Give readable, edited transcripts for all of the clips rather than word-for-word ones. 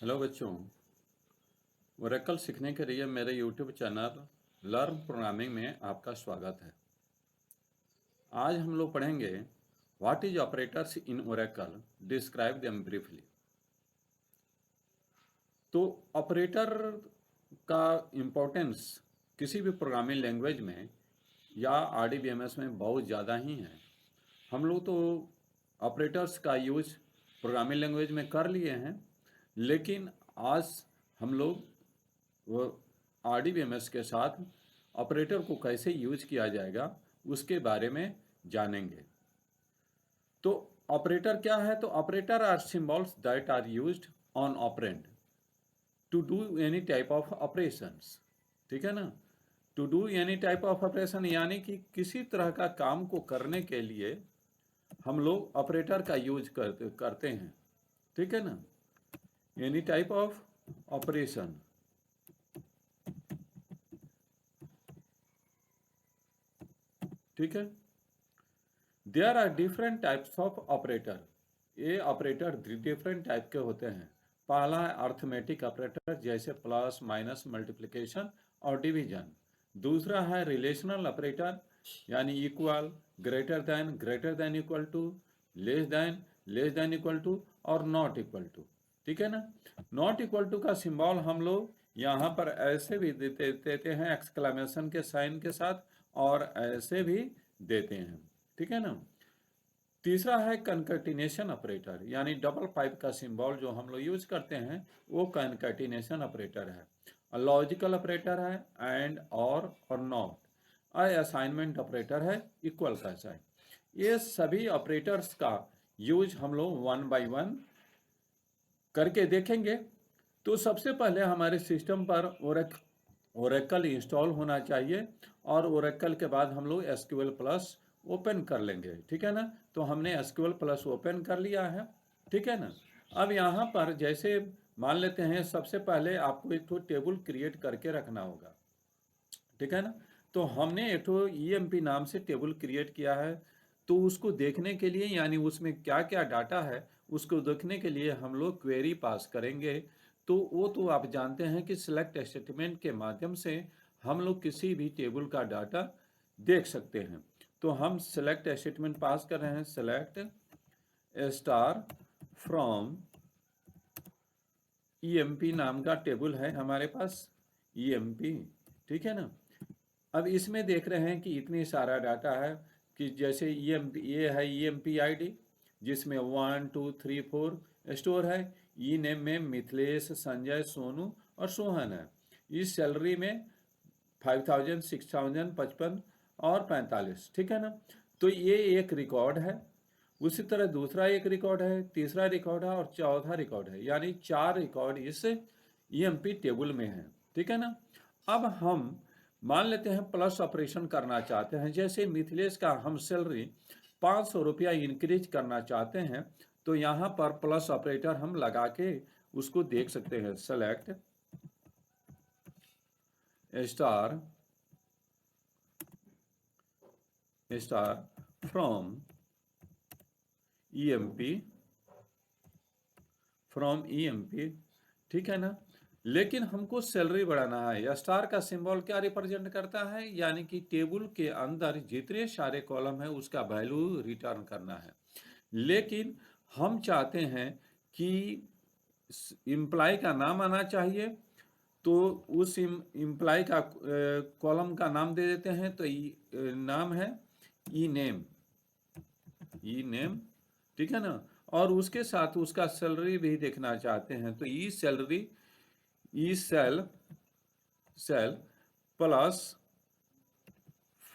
Hello बच्चों। Oracle सीखने के लिए मेरे यूट्यूब चैनल लर्न प्रोग्रामिंग में आपका स्वागत है। आज हम लोग पढ़ेंगे what is operators in Oracle, describe them briefly. तो ऑपरेटर का इम्पोर्टेंस किसी भी प्रोग्रामिंग लैंग्वेज में या आरडीबीएमएस में बहुत ज़्यादा ही है। हम लोग तो ऑपरेटर्स का यूज प्रोग्रामिंग लैंग्वेज में कर लिए हैं, लेकिन आज हम लोग वो आरडीबीएमएस के साथ ऑपरेटर को कैसे यूज किया जाएगा उसके बारे में जानेंगे। तो ऑपरेटर क्या है? तो operator are symbols that are used on operand to do any type of operations. ठीक है ना? To do any type of operation यानी कि किसी तरह का काम को करने के लिए हम लोग ऑपरेटर का यूज करते हैं। ठीक है ना? Any type of operation. ठीक है। There are different types of operator. ये ऑपरेटर डिफरेंट टाइप के होते हैं। पहला है अर्थमेटिक ऑपरेटर, जैसे प्लस, माइनस, मल्टीप्लिकेशन और डिवीजन। दूसरा है रिलेशनल ऑपरेटर, यानी equal, greater than equal to, less than equal to और नॉट इक्वल टू। ठीक है ना? नॉट इक्वल टू का सिंबल हम लोग यहाँ पर ऐसे भी देते हैं एक्सक्लेमेशन के साइन के साथ, और ऐसे भी देते हैं। ठीक है ना? तीसरा है कनकैटिनेशन ऑपरेटर, यानी डबल पाइप का सिंबल जो हम लोग यूज करते हैं वो कनकैटिनेशन ऑपरेटर है। लॉजिकल ऑपरेटर है एंड, और नॉट। असाइनमेंट ऑपरेटर है इक्वल का साइन। ये सभी ऑपरेटर्स का यूज हम लोग वन बाय वन करके देखेंगे। तो सबसे पहले हमारे सिस्टम पर ओरेकल इंस्टॉल होना चाहिए, और ओरेकल के बाद हम लोग एसक्यूएल प्लस ओपन कर लेंगे। ठीक है ना? तो हमने एसक्यूएल प्लस ओपन कर लिया है। ठीक है ना? अब यहाँ पर जैसे मान लेते हैं, सबसे पहले आपको एक तो टेबल क्रिएट करके रखना होगा। ठीक है ना? तो हमने एक तो ईएमपी नाम से टेबल क्रिएट किया है। तो उसको देखने के लिए, यानी उसमें क्या क्या डाटा है उसको देखने के लिए हम लोग क्वेरी पास करेंगे। तो वो तो आप जानते हैं कि सिलेक्ट स्टेटमेंट के माध्यम से हम लोग किसी भी टेबल का डाटा देख सकते हैं। तो हम सिलेक्ट स्टेटमेंट पास कर रहे हैं, सेलेक्ट स्टार फ्रॉम ईएमपी नाम का टेबल है हमारे पास, ईएमपी। ठीक है ना? अब इसमें देख रहे हैं कि इतनी सारा डाटा है कि जैसे ये है ईएमपी आईडी, जिसमें 1 2 3 4 स्टोर है। ई नेम में मिथिलेश, संजय, सोनू और सोहन है। इस सैलरी में 5000, 6000, 55 और 45। ठीक है ना? तो ये एक रिकॉर्ड है। उसी तरह दूसरा एक रिकॉर्ड है, तीसरा रिकॉर्ड है और चौथा रिकॉर्ड है, यानी 4 रिकॉर्ड इस ईएमपी टेबल में है। ठीक है ना? अब हम मान लेते हैं प्लस ऑपरेशन करना चाहते हैं, जैसे मिथिलेश का हम सैलरी 500 रुपया इंक्रीज करना चाहते हैं। तो यहाँ पर प्लस ऑपरेटर हम लगा के उसको देख सकते हैं, सेलेक्ट स्टार फ्रॉम ईएमपी, ठीक है ना? लेकिन हमको सैलरी बढ़ाना है। स्टार का सिंबल क्या रिप्रेजेंट करता है? यानी कि टेबल के अंदर जितने सारे कॉलम है उसका वैल्यू रिटर्न करना है। लेकिन हम चाहते हैं कि इम्प्लाई का नाम आना चाहिए, तो उस इम्प्लाई का कॉलम का नाम दे देते हैं। तो नाम है ई नेम। ठीक है ना? और उसके साथ उसका सैलरी भी देखना चाहते हैं, तो ई सैलरी, ई सेल प्लस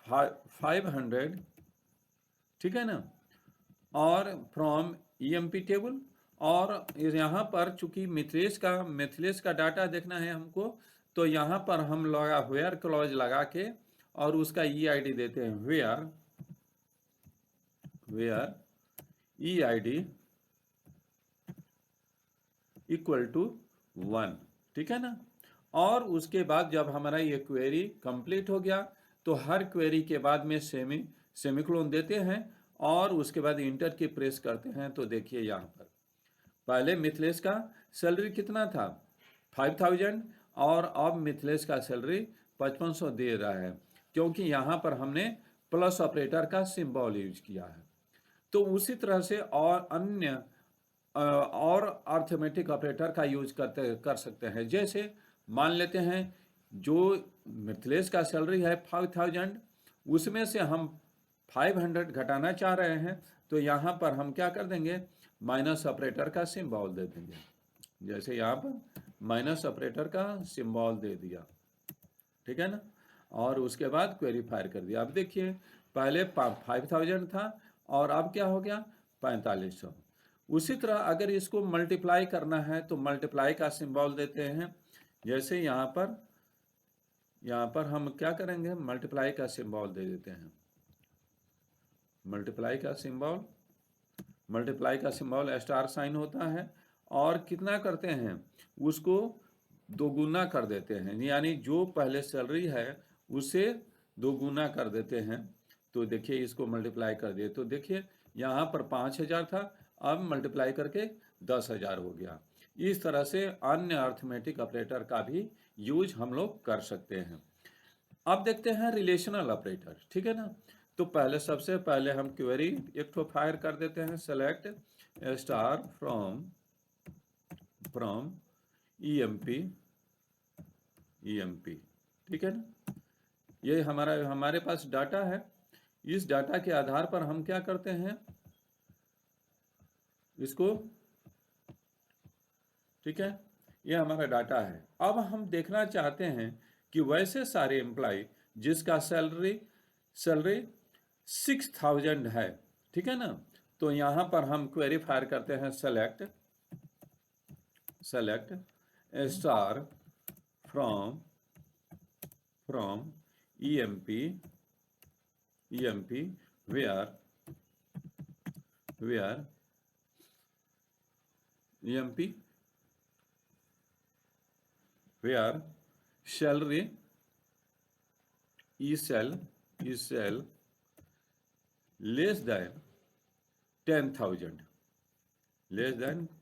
500। ठीक है ना? और फ्रॉम ईएमपी टेबल। और यहाँ पर चूंकि मिथिलेश का डाटा देखना है हमको, तो यहाँ पर हम लगा वेयर क्लॉज लगा के और उसका ई आईडी देते हैं, where E ID equal to 1। ठीक है ना? और उसके बाद जब हमारा ये क्वेरी कंप्लीट हो गया, तो हर क्वेरी के बाद में सेमीकोलन देते हैं और उसके बाद इंटर की प्रेस करते हैं। तो देखिए यहाँ पर पहले मिथिलेश का सैलरी कितना था 5000 और अब मिथिलेश का सैलरी 5500 दे रहा है, क्योंकि यहाँ पर हमने प्लस ऑपरेटर का सिंबल यूज किया है। तो उसी तरह से और अन्य और अर्थमेटिक ऑपरेटर का यूज कर सकते हैं। जैसे मान लेते हैं जो मिथिलेश का सैलरी है 5000, उसमें से हम 500 घटाना चाह रहे हैं, तो यहाँ पर हम क्या कर देंगे, माइनस ऑपरेटर का सिंबल दे देंगे। जैसे यहाँ पर माइनस ऑपरेटर का सिंबल दे दिया, ठीक है ना, और उसके बाद क्वेरी फायर कर दिया। अब देखिए पहले 5000 था और अब क्या हो गया 4500। उसी तरह अगर इसको मल्टीप्लाई करना है तो मल्टीप्लाई का सिंबल देते हैं। जैसे यहाँ पर हम क्या करेंगे, मल्टीप्लाई का सिंबल दे देते हैं। मल्टीप्लाई का सिंबल स्टार साइन होता है, और कितना करते हैं, उसको दोगुना कर देते हैं, यानी जो पहले सैलरी है उसे दोगुना कर देते हैं। तो देखिए इसको मल्टीप्लाई कर दिए तो देखिए यहाँ पर 5000 था, अब मल्टीप्लाई करके 10,000 हो गया। इस तरह से अन्य अर्थमेटिक ऑपरेटर का भी यूज हम लोग कर सकते हैं। अब देखते हैं रिलेशनल ऑपरेटर, ठीक है ना। तो पहले सबसे पहले हम क्वेरी एक तो फायर कर देते हैं, सेलेक्ट स्टार फ्रॉम ईएमपी, ठीक है ना। ये हमारे पास डाटा है। इस डाटा के आधार पर हम क्या करते हैं इसको, ठीक है, ये हमारा डाटा है। अब हम देखना चाहते हैं कि वैसे सारे एम्प्लॉय जिसका सैलरी 6000 है, ठीक है ना, तो यहाँ पर हम क्वेरी फायर करते हैं, select star from EMP where salary is less than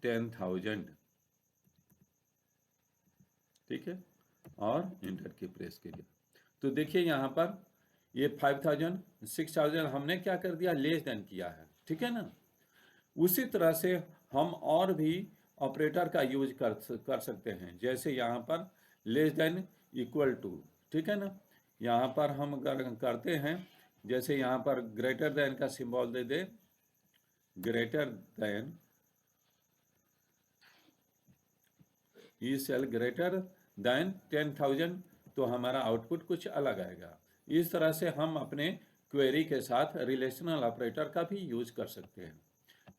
10,000, ठीक है, और इंटर की प्रेस कीजिए। तो देखिए यहाँ पर ये 5000 6000 हमने क्या कर दिया, लेस देन किया है, ठीक है ना। उसी तरह से हम और भी ऑपरेटर का यूज कर सकते हैं। जैसे यहाँ पर लेस देन इक्वल टू, ठीक है ना, यहाँ पर हम करते हैं, जैसे यहाँ पर ग्रेटर देन का सिंबल दे दे, ग्रेटर देन ग्रेटर देन 10,000, तो हमारा आउटपुट कुछ अलग आएगा। इस तरह से हम अपने क्वेरी के साथ रिलेशनल ऑपरेटर का भी यूज कर सकते हैं,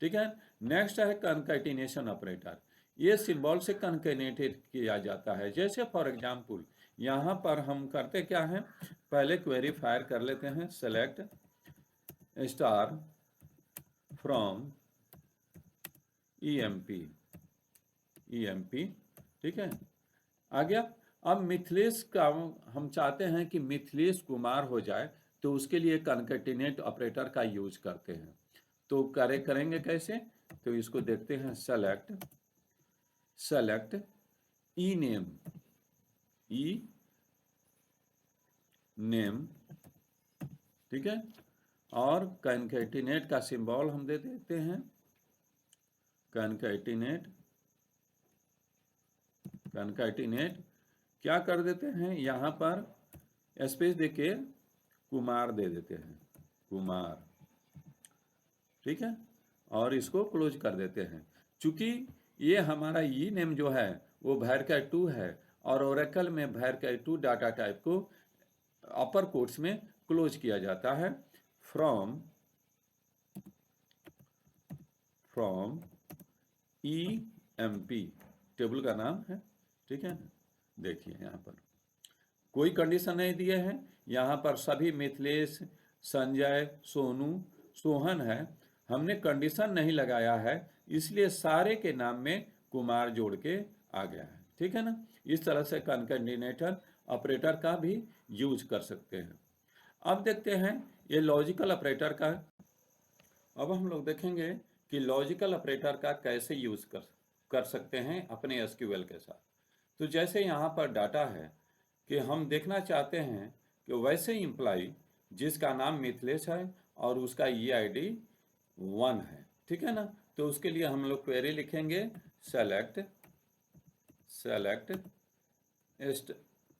ठीक है। नेक्स्ट है कंकैटिनेशन ऑपरेटर। ये सिंबल से कंकैटिनेट किया जाता है। जैसे फॉर एग्जांपल यहाँ पर हम करते क्या हैं, पहले क्वेरी फायर कर लेते हैं, सेलेक्ट स्टार फ्रॉम ईएमपी, ठीक है, आ गया। अब मिथिलेश का हम चाहते हैं कि मिथिलेश कुमार हो जाए, तो उसके लिए कंकैटिनेट ऑपरेटर का यूज करते हैं। तो करेंगे कैसे, तो इसको देखते हैं, सेलेक्ट ई नेम, ठीक है, और कंकैटिनेट का सिंबल हम दे देते हैं, कंकैटिनेट क्या कर देते हैं, यहाँ पर स्पेस देके कुमार दे देते हैं, कुमार, ठीक है, और इसको क्लोज कर देते हैं। चूंकि ये हमारा ई नेम जो है वो varchar2 है, और ओरेकल में varchar2 डाटा टाइप को अपर कोट्स में क्लोज किया जाता है, फ्रॉम ईएमपी टेबल का नाम है, ठीक है। देखिए यहाँ पर कोई कंडीशन नहीं दिए हैं, यहाँ पर सभी मिथिलेश, संजय, सोनू, सोहन है, हमने कंडीशन नहीं लगाया है, इसलिए सारे के नाम में कुमार जोड़ के आ गया है, ठीक है ना। इस तरह से कंकैटिनेटर ऑपरेटर का भी यूज कर सकते हैं। अब देखते हैं ये लॉजिकल ऑपरेटर का। अब हम लोग देखेंगे कि लॉजिकल ऑपरेटर का कैसे यूज कर सकते हैं अपने एसक्यूएल के साथ। तो जैसे यहाँ पर डाटा है कि हम देखना चाहते हैं कि वैसे इम्प्लाई जिसका नाम मिथिलेश है और उसका EID 1 है, ठीक है ना। तो उसके लिए हम लोग क्वेरी लिखेंगे select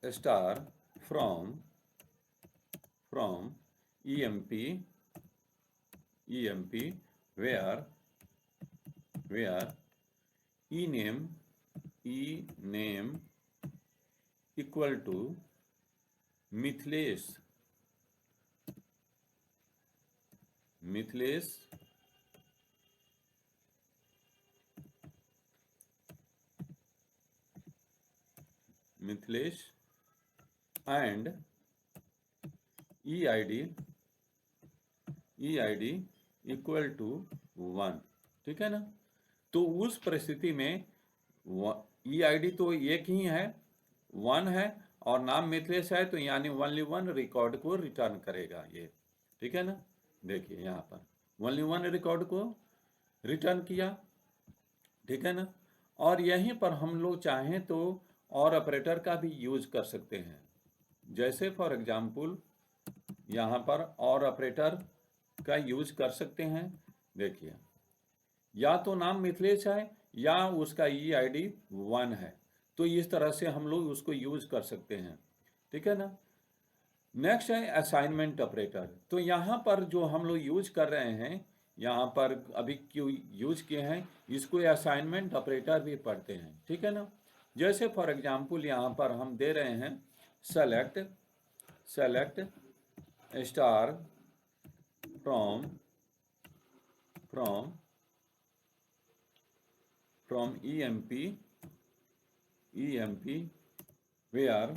star from EMP where ename equal to Mithilesh and EID equal to 1, ठीक है ना। तो उस परिस्थिति में EID तो एक ही है, 1 है, और नाम मिथिलेश है, तो यानी ओनली 1 रिकॉर्ड को रिटर्न करेगा ये, ठीक है ना। देखिए यहाँ पर ओनली 1 रिकॉर्ड को रिटर्न किया, ठीक है ना। और यहीं पर हम लोग चाहें तो और ऑपरेटर का भी यूज कर सकते हैं। जैसे फॉर एग्जाम्पल यहाँ पर और ऑपरेटर का यूज कर सकते हैं। देखिए या तो नाम मिथिलेश है या उसका EID 1 है, तो इस तरह से हम लोग उसको यूज कर सकते हैं, ठीक है ना। नेक्स्ट है असाइनमेंट ऑपरेटर। तो यहाँ पर जो हम लोग यूज कर रहे हैं, यहाँ पर अभी क्यों यूज किए हैं, इसको असाइनमेंट ऑपरेटर भी पढ़ते हैं, ठीक है ना। जैसे फॉर एग्जांपल यहाँ पर हम दे रहे हैं select star from EMP where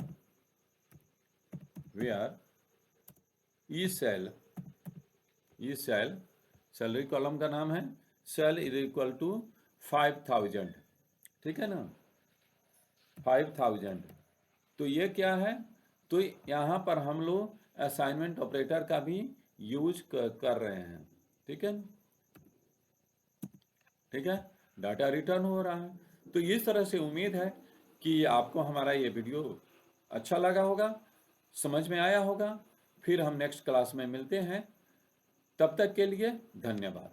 salary column का नाम है सेल इज इक्वल टू 5000, ठीक है ना, 5000। तो ये क्या है, तो यहाँ पर हम लोग असाइनमेंट ऑपरेटर का भी यूज कर रहे हैं, ठीक है, ठीक है। डाटा रिटर्न हो रहा है। तो इस तरह से उम्मीद है कि आपको हमारा ये वीडियो अच्छा लगा होगा, समझ में आया होगा। फिर हम नेक्स्ट क्लास में मिलते हैं, तब तक के लिए धन्यवाद।